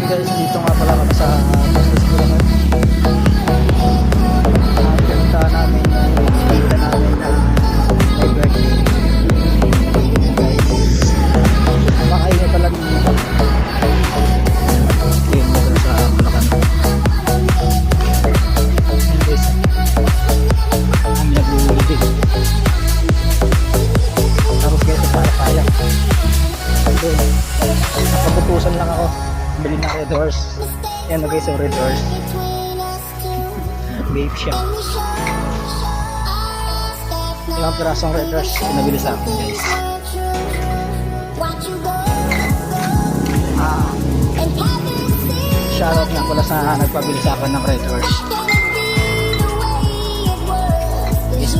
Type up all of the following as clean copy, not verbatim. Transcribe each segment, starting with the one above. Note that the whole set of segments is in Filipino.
guys, dito nga pala kami sa Business Bulacan. Pinunta namin yung pinunta namin na may birthday. Guys, makainit pala dito. Yun dito sa Bulacan. Yun guys, kami nag-uulid. Tapos guys, kaya doon, nakabutusan lang ako. Bili na red horse. Yan na guys, yung red horse. Vape shop. Ilang pirasong red horse nabili sa akin guys. Shoutout nga pala sa nagpabili sa akin ng red horse.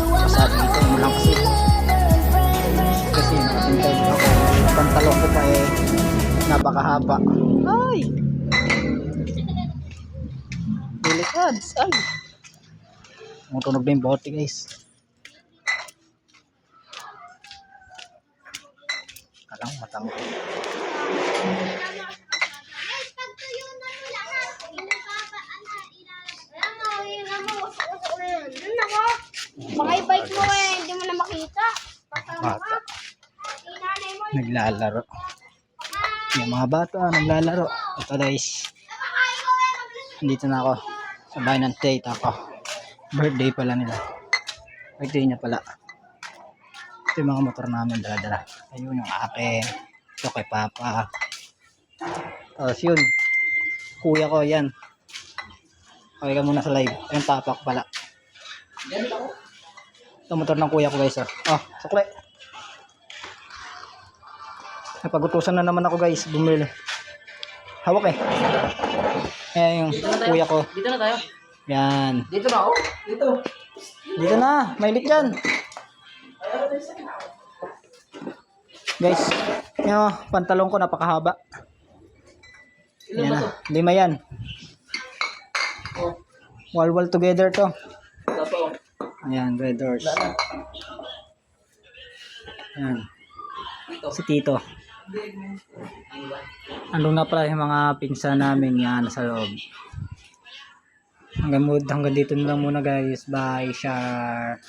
Masabi dito mo lang kasi nakatintay ako. Pantalon ko pa eh napakahaba. Ay! Delicads! Ay! Tumutunog na yung bote guys. Alang matang. Mga i-bike mo eh, hindi mo na makita. Bata. Naglalaro. Yung mga bata naglalaro. Ito guys. Nandito na ako sa bahay ng tita ko. Birthday pala nila. Birthday niya pala. Ito yung mga motor namin dala-dala. Ayun yung akin. Ito kay papa. Tapos yun. Kuya ko yan. Okay ka muna sa live. Ayun papa ko pala. Ito motor ng kuya ko guys. Oh, sukle. Napagutusan na naman ako guys, bumili. Hawak eh. Ayan yung kuya ko. Dito na tayo. Yan. Dito na, oh. Dito. Dito na, mailit yan. Guys, yung pantalon ko napakahaba. Yan na, 5 yan. Wall together to. Ayan, red horse. Ayan. Si Tito. Ano na pala yung mga pinsan namin yan sa loob. Hanggang dito na lang muna guys. Bye, share.